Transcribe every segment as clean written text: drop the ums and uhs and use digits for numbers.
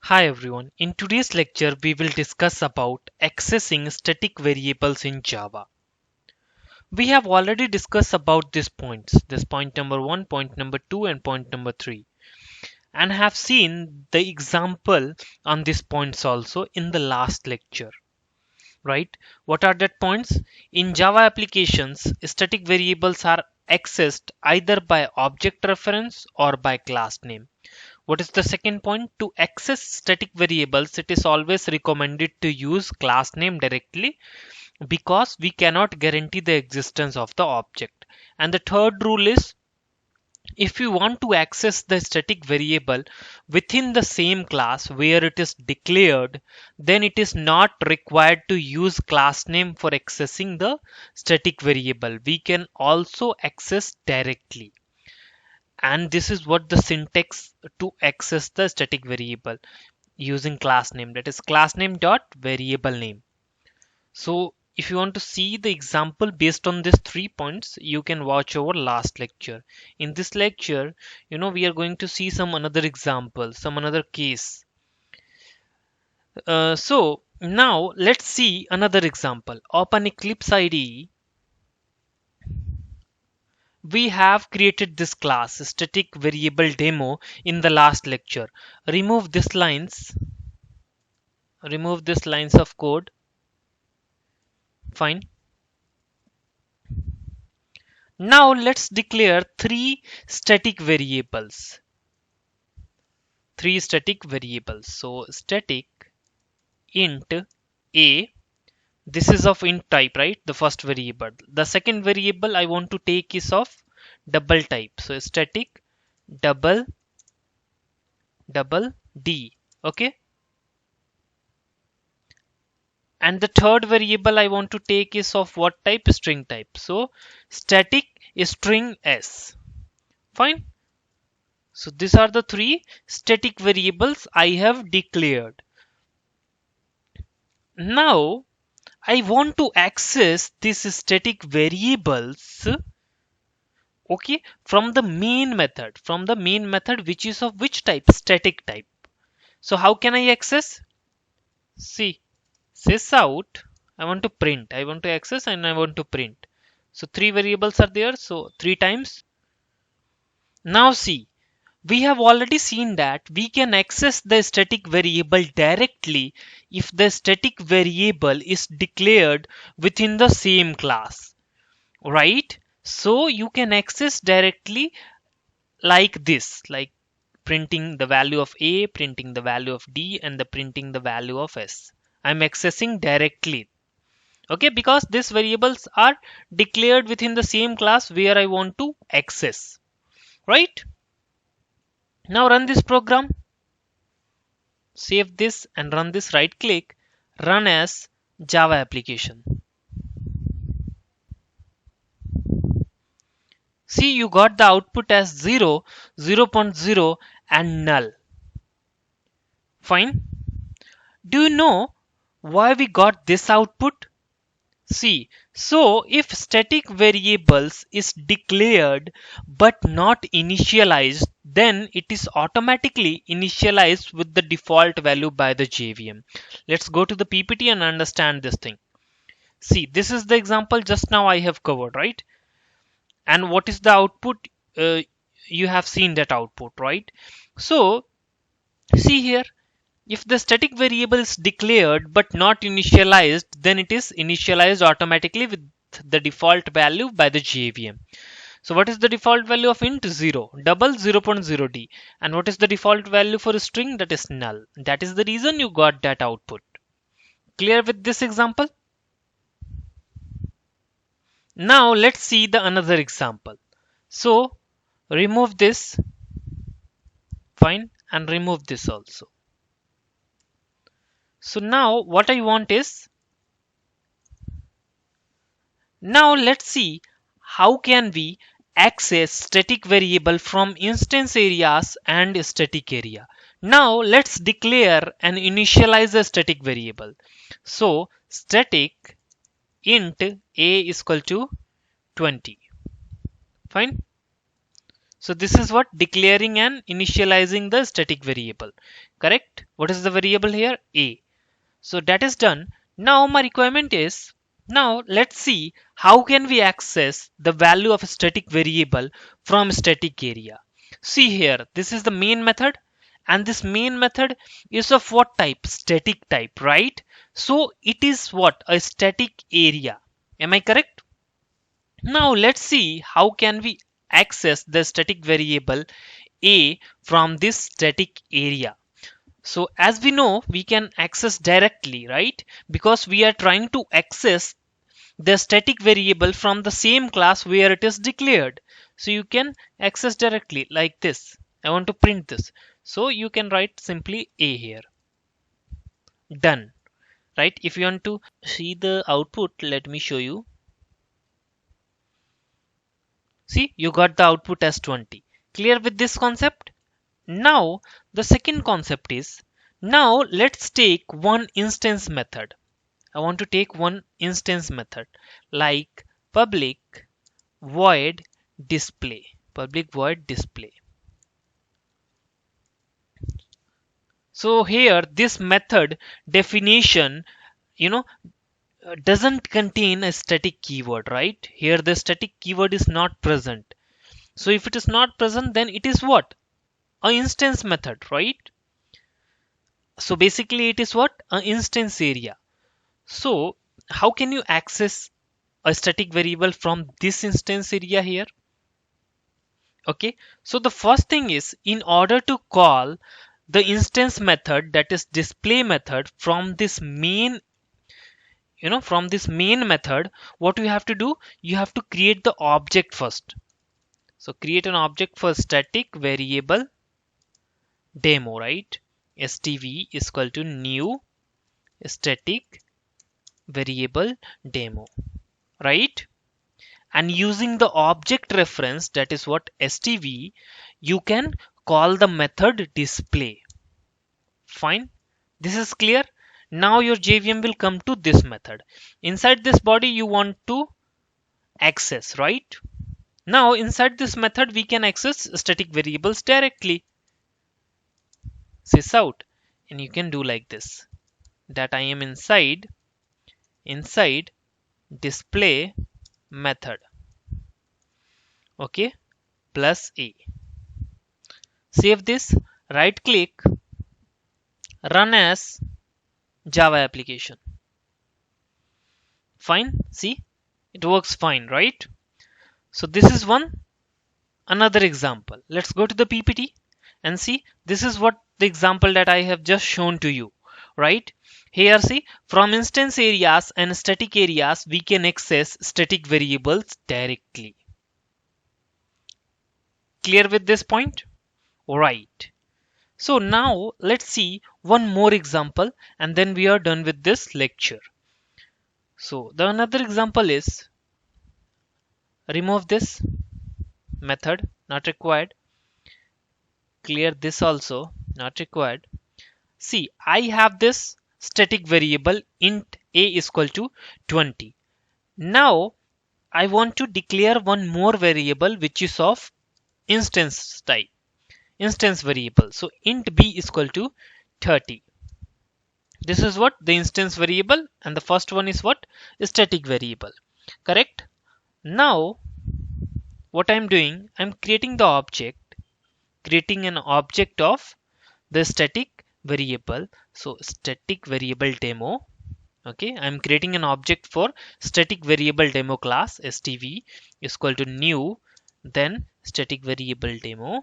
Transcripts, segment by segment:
Hi everyone. In today's lecture, we will discuss about accessing static variables in Java. We have already discussed about these points. This point number 1, point number 2 and point number 3 and have seen the example on these points also in the last lecture. Right? What are that points? In Java applications, static variables are accessed either by object reference or by class name. What is the second point? To access static variables, it is always recommended to use class name directly because we cannot guarantee the existence of the object. And the third rule is if you want to access the static variable within the same class where it is declared, then it is not required to use class name for accessing the static variable. We can also access directly, and this is what the syntax to access the static variable using class name, that is class name dot variable name. So if you want to see the example based on these 3 points, you can watch our last lecture. In this lecture, we are going to see some another example, some another case. So now let's see another example. Open Eclipse IDE. We have created this class static variable demo in the last lecture. Remove this lines of code. Fine. Now let's declare static variables three static variables. So static int a, this is of int type, right? The first variable. The second variable I want to take is of double type. So static double d. Okay. And the third variable I want to take is of what type? String type. So static string s. Fine. So these are the three static variables I have declared. Now I want to access these static variables, okay, from the main method which is of which type? Static type. So how can I access? See, sys out, I want to access and I want to print. So three variables are there, so 3 times. Now see, we have already seen that we can access the static variable directly if the static variable is declared within the same class, right? So you can access directly like this, like printing the value of a, printing the value of d, and the printing the value of s. I'm accessing directly, okay, because these variables are declared within the same class where I want to access, right? Now run this program, save this and run this. Right click, run as Java application. See, you got the output as 0, 0.0 and null. Fine. Do you know why we got this output? See, so if static variables is declared but not initialized, then it is automatically initialized with the default value by the JVM. Let's go to the PPT and understand this thing. See, this is the example just now I have covered, right? And what is the output? You have seen that output, right? So see here, if the static variable is declared but not initialized, then it is initialized automatically with the default value by the JVM. So what is the default value of int? 0, double 0.0d. And what is the default value for a string? That is null. That is the reason you got that output. Clear with this example? Now let's see the another example. So remove this, fine, and remove this also. So now what I want is, now let's see how can we access static variable from instance areas and static area. Now let's declare and initialize a static variable. So static int a is equal to 20. Fine. So this is what declaring and initializing the static variable. Correct? What is the variable here? A. So that is done. Now my requirement is, now let's see how can we access the value of a static variable from static area. See here, this is the main method, and this main method is of what type? Static type, right? So it is what? A static area. Am I correct? Now let's see how can we access the static variable a from this static area. So as we know, we can access directly, right? Because we are trying to access the static variable from the same class where it is declared. So you can access directly like this. I want to print this. So you can write simply a here. Done. Right? If you want to see the output, let me show you. See, you got the output as 20. Clear with this concept? Now, the second concept is, now let's take one instance method. I want to take one instance method like public void display. Public void display. So here this method definition, you know, doesn't contain a static keyword, right? Here the static keyword is not present. So if it is not present, then it is what? An instance method, right? So basically it is what? An instance area. So how can you access a static variable from this instance area here? Okay, so the first thing is, in order to call the instance method, that is display method, from this main, from this main method, what you have to do, you have to create the object first. So create an object for static variable demo, right? stv is equal to new static variable demo, right? And using the object reference, that is what? stv, you can call the method display. Fine, this is clear. Now your JVM will come to this method. Inside this body you want to access, right? Now inside this method we can access static variables directly. Sys out, and you can do like this, that I am inside display method, okay, plus a. Save this, right click, run as Java application. Fine, see, it works fine, right? So this is another example. Let's go to the PPT and see. This is what the example that I have just shown to you, right? Here see, from instance areas and static areas we can access static variables directly. Clear with this point? Right. So now let's see one more example and then we are done with this lecture. So the another example is, remove this method, not required. Clear this also, not required. See, I have this static variable int a is equal to 20. Now I want to declare one more variable which is of instance type, instance variable. So int b is equal to 30. This is what? The instance variable, and the first one is what? Static variable. Correct? Now what I'm doing, I'm creating the object, creating an object of the static variable. So static variable demo. Okay, I'm creating an object for static variable demo class. stv is equal to new, then static variable demo.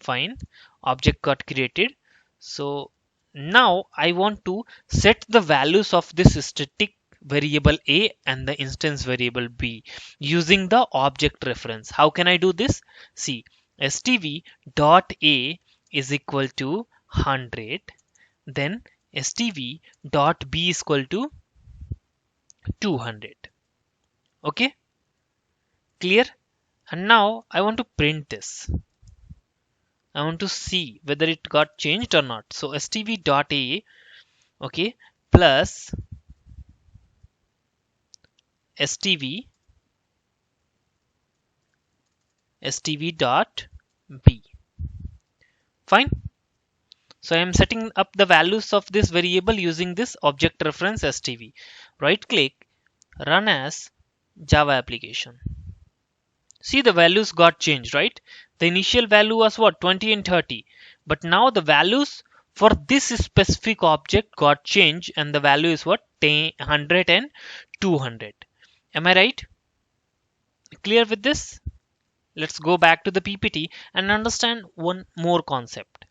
Fine, object got created. So now I want to set the values of this static variable a and the instance variable b using the object reference. How can I do this? See, stv dot a is equal to 100, then stv dot b is equal to 200. Okay, clear? And now I want to print this. I want to see whether it got changed or not. So stv dot a, okay, plus stv dot b. Fine. So I am setting up the values of this variable using this object reference stv. Right click, run as Java application. See, the values got changed, right? The initial value was what, 20 and 30, but now the values for this specific object got changed, and the value is what, 10, 100 and 200. Am I right? Clear with this? Let's go back to the PPT and understand one more concept.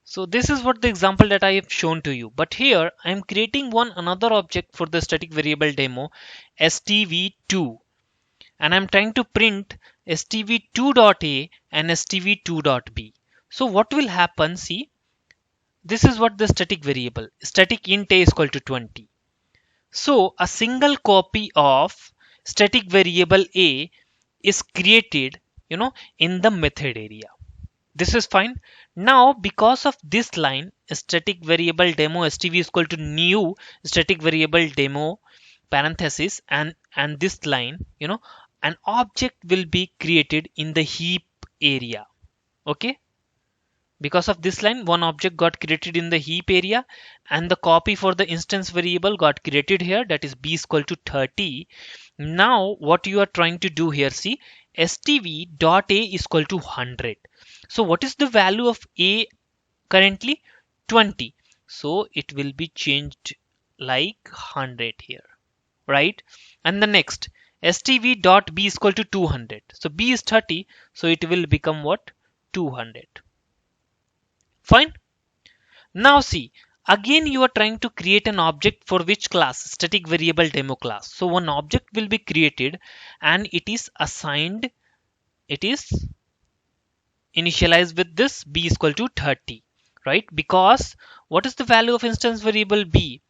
So this is what the example that I have shown to you, but here I am creating one another object for the static variable demo, stv2, and I'm trying to print stv2.a and stv2.b. So what will happen? See, this is what the static variable, static int a is equal to 20. So a single copy of static variable a is created, in the method area. This is fine. Now because of this line, static variable demo stv is equal to new static variable demo parenthesis, and this line, an object will be created in the heap area. Okay, because of this line, one object got created in the heap area, and the copy for the instance variable got created here, that is b is equal to 30. Now what you are trying to do here, see, stv dot a is equal to 100. So what is the value of a currently? 20. So it will be changed like 100 here, right? And the next, stv dot b is equal to 200. So b is 30, so it will become what, 200. Fine. Now see, again you are trying to create an object for which class? Static variable demo class. So one object will be created and it is assigned, it is initialized with this b is equal to 30, right? Because what is the value of instance variable b?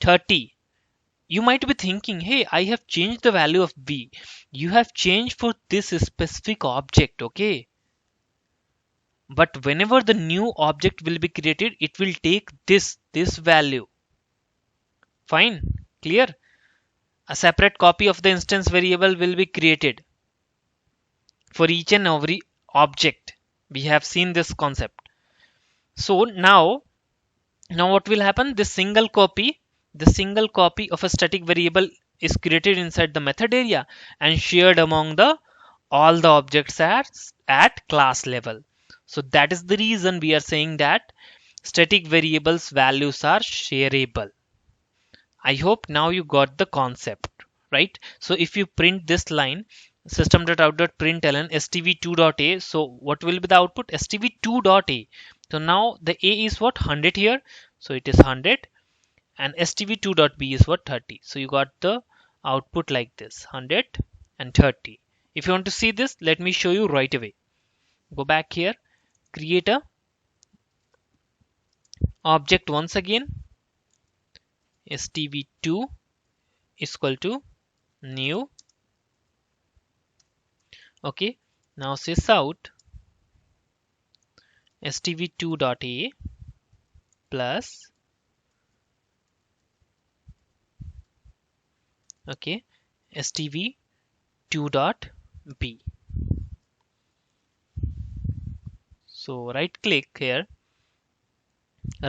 30. You might be thinking, hey, I have changed the value of b. You have changed for this specific object, okay? But whenever the new object will be created, it will take this value. Fine, clear? A separate copy of the instance variable will be created for each and every object. We have seen this concept. So now what will happen? The single copy of a static variable is created inside the method area and shared among all the objects at class level. So that is the reason we are saying that static variables values are shareable. I hope now you got the concept, right? So if you print this line, system.out.println stv2.a, so what will be the output? stv2.a. So now the a is what, 100 here, so it is 100, and stv2.b is what, 30. So you got the output like this, 100 and 30. If you want to see this, let me show you right away. Go back here, create a object once again, stv2 is equal to new. Okay, now sys out stv2.a plus, okay, stv2.b. So right click here,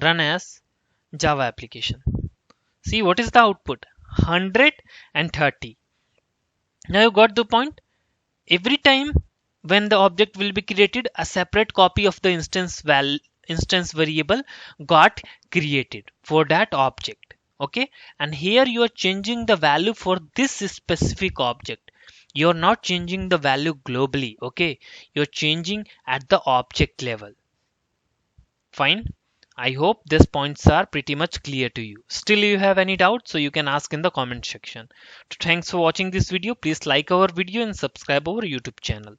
run as Java application. See, what is the output? 100 and 30. Now you got the point. Every time when the object will be created, a separate copy of the instance variable got created for that object. Okay, and here you are changing the value for this specific object. You're not changing the value globally. Okay, you're changing at the object level. Fine. I hope these points are pretty much clear to you. Still you have any doubts, so you can ask in the comment section. Thanks for watching this video. Please like our video and subscribe our YouTube channel.